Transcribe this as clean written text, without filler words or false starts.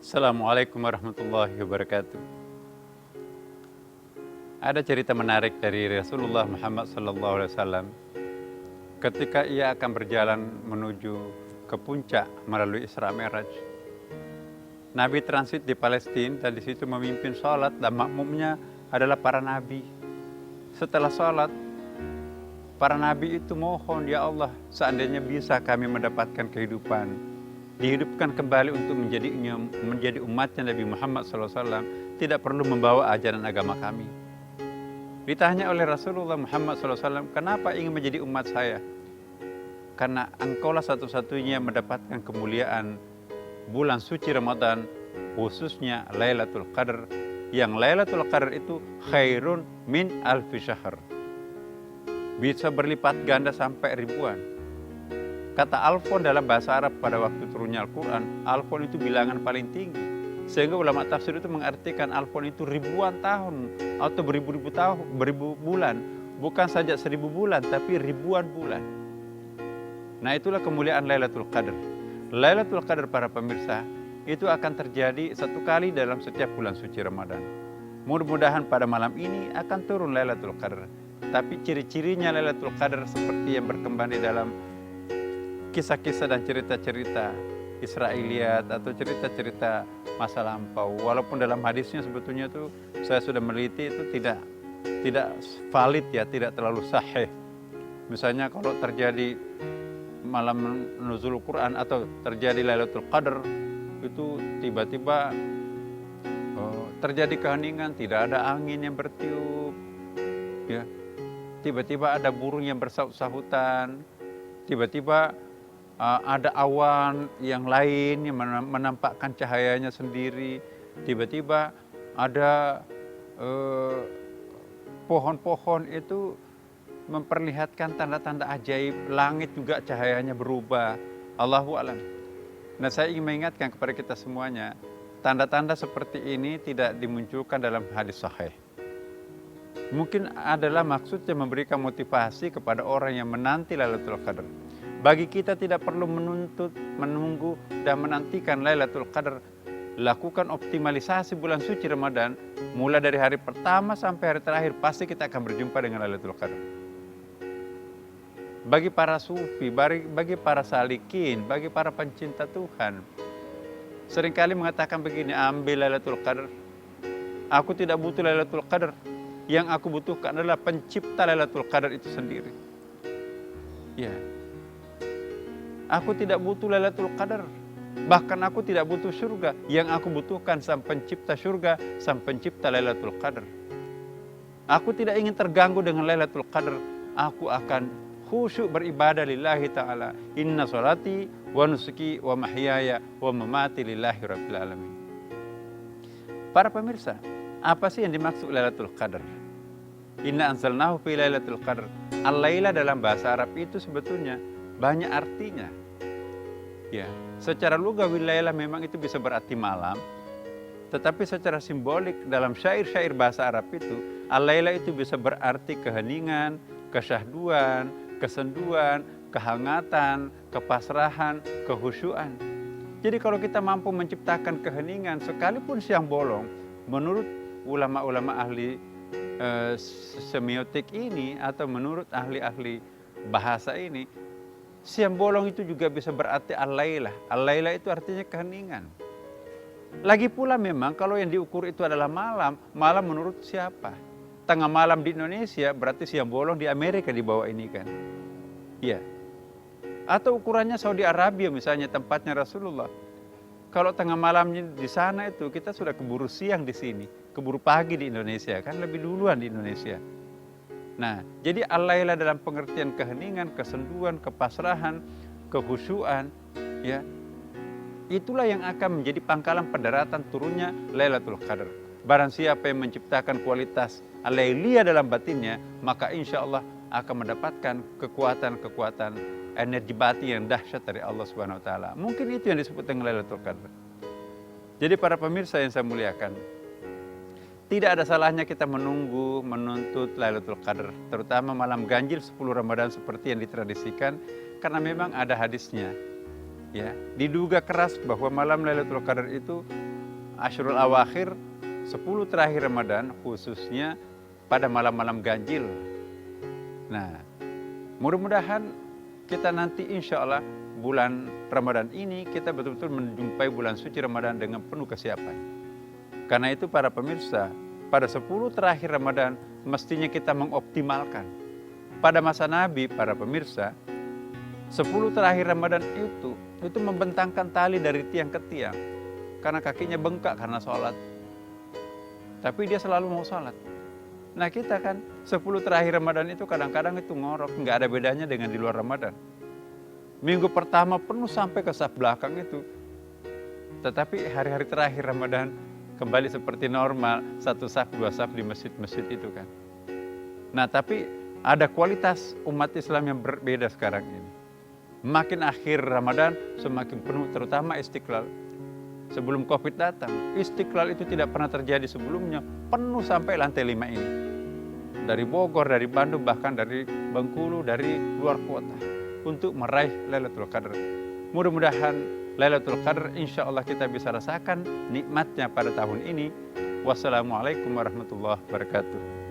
Assalamualaikum warahmatullahi wabarakatuh. Ada cerita menarik dari Rasulullah Muhammad SAW ketika ia akan berjalan menuju ke puncak melalui Isra Mi'raj. Nabi transit di Palestina dan di situ memimpin sholat dan makmumnya adalah para nabi. Setelah sholat, para nabi itu mohon, ya Allah, seandainya bisa kami mendapatkan kehidupan, dihidupkan kembali untuk menjadi umatnya Nabi Muhammad SAW, tidak perlu membawa ajaran agama kami. Ditanya oleh Rasulullah Muhammad SAW, kenapa ingin menjadi umat saya? Karena engkaulah satu-satunya mendapatkan kemuliaan bulan suci Ramadan, khususnya Lailatul Qadar, yang Lailatul Qadar itu khairun min alfi syahr, bisa berlipat ganda sampai ribuan. Kata alfon dalam bahasa Arab pada waktu turunnya Al-Quran, alfon itu bilangan paling tinggi. Sehingga ulama tafsir itu mengartikan alfon itu ribuan tahun atau beribu-ribu tahun, beribu bulan. Bukan saja 1000 bulan, tapi ribuan bulan. Nah, itulah kemuliaan Lailatul Qadar. Lailatul Qadar, para pemirsa, itu akan terjadi satu kali dalam setiap bulan suci Ramadan. Mudah-mudahan pada malam ini akan turun Lailatul Qadar. Tapi ciri-cirinya Lailatul Qadar seperti yang berkembang di dalam kisah-kisah dan cerita-cerita Israiliyat atau cerita-cerita masa lampau. Walaupun dalam hadisnya sebetulnya itu saya sudah meneliti itu tidak valid ya, tidak terlalu sahih. Misalnya kalau terjadi malam nuzul Quran atau terjadi Lailatul Qadar, itu tiba-tiba terjadi keheningan, tidak ada angin yang bertiup, ya. Tiba-tiba ada burung yang bersaut-sahutan, tiba-tiba ada awan yang lain yang menampakkan cahayanya sendiri, tiba-tiba ada pohon-pohon itu memperlihatkan tanda-tanda ajaib, langit juga cahayanya berubah. Allahu a'lam. Nah, saya ingin mengingatkan kepada kita semuanya, tanda-tanda seperti ini tidak dimunculkan dalam hadis sahih. Mungkin adalah maksudnya memberikan motivasi kepada orang yang menanti Lailatul Qadar. Bagi kita tidak perlu menunggu dan menantikan Lailatul Qadar. Lakukan optimalisasi bulan suci Ramadan, mulai dari hari pertama sampai hari terakhir, pasti kita akan berjumpa dengan Lailatul Qadar. Bagi para sufi, bagi para salikin, bagi para pencinta Tuhan, seringkali mengatakan begini, ambil Lailatul Qadar. Aku tidak butuh Lailatul Qadar. Yang aku butuhkan adalah pencipta Lailatul Qadar itu sendiri. Ya. Aku tidak butuh Lailatul Qadar. Bahkan aku tidak butuh surga. Yang aku butuhkan sang pencipta surga, sang pencipta Lailatul Qadar. Aku tidak ingin terganggu dengan Lailatul Qadar. Aku akan khusyuk beribadah lillahi ta'ala. Inna sholati wa nusuki wa mahyaya wa mamati lillahi rabbil alamin. Para pemirsa, apa sih yang dimaksud Lailatul Qadar? Inna anzalnahu fi Lailatul Qadar. Al-Laila dalam bahasa Arab itu sebetulnya banyak artinya. Ya, secara lugawi Laila memang itu bisa berarti malam, tetapi secara simbolik dalam syair-syair bahasa Arab itu, Al-Laila itu bisa berarti keheningan, kesyahduan, kesenduan, kehangatan, kepasrahan, kehusyuan. Jadi kalau kita mampu menciptakan keheningan sekalipun siang bolong, menurut ulama-ulama ahli semiotik ini atau menurut ahli-ahli bahasa ini, siang bolong itu juga bisa berarti al-laila. Al-laila itu artinya keheningan. Lagi pula memang kalau yang diukur itu adalah malam, malam menurut siapa? Tengah malam di Indonesia berarti siang bolong di Amerika di bawah ini kan. Iya. Atau ukurannya Saudi Arabia misalnya tempatnya Rasulullah. Kalau tengah malamnya di sana itu kita sudah keburu siang di sini, keburu pagi di Indonesia kan, lebih duluan di Indonesia. Nah, jadi al-laila dalam pengertian keheningan, kesenduan, kepasrahan, kehusyuan, ya. Itulah yang akan menjadi pangkalan pendaratan turunnya Lailatul Qadar. Barang siapa yang menciptakan kualitas al-lailiyah dalam batinnya, maka insya Allah akan mendapatkan kekuatan-kekuatan energi batin yang dahsyat dari Allah Subhanahu wa taala. Mungkin itu yang disebut dengan Lailatul Qadar. Jadi para pemirsa yang saya muliakan, tidak ada salahnya kita menunggu, menuntut Lailatul Qadar, terutama malam ganjil 10 Ramadan seperti yang ditradisikan, karena memang ada hadisnya. Ya, diduga keras bahwa malam Lailatul Qadar itu Asyrul Awakhir, 10 terakhir Ramadan, khususnya pada malam-malam ganjil. Nah, mudah-mudahan kita nanti insya Allah bulan Ramadan ini kita betul-betul menjumpai bulan suci Ramadan dengan penuh kesiapan. Karena itu para pemirsa, pada 10 terakhir Ramadan mestinya kita mengoptimalkan. Pada masa Nabi, para pemirsa, 10 terakhir Ramadan itu membentangkan tali dari tiang ke tiang. Karena kakinya bengkak karena sholat. Tapi dia selalu mau sholat. Nah kita kan 10 terakhir Ramadan itu kadang-kadang itu ngorok. Nggak ada bedanya dengan di luar Ramadan. Minggu pertama penuh sampai ke saf belakang itu. Tetapi hari-hari terakhir Ramadan kembali seperti normal. 1 saf, 2 saf di masjid-masjid itu kan. Nah tapi ada kualitas umat Islam yang berbeda sekarang ini. Makin akhir Ramadan semakin penuh, terutama Istiqlal. Sebelum Covid datang, Istiqlal itu tidak pernah terjadi sebelumnya, penuh sampai lantai 5 ini. Dari Bogor, dari Bandung, bahkan dari Bengkulu, dari luar kota, untuk meraih Lailatul Qadar. Mudah-mudahan Lailatul Qadar insya Allah kita bisa rasakan nikmatnya pada tahun ini. Wassalamualaikum warahmatullahi wabarakatuh.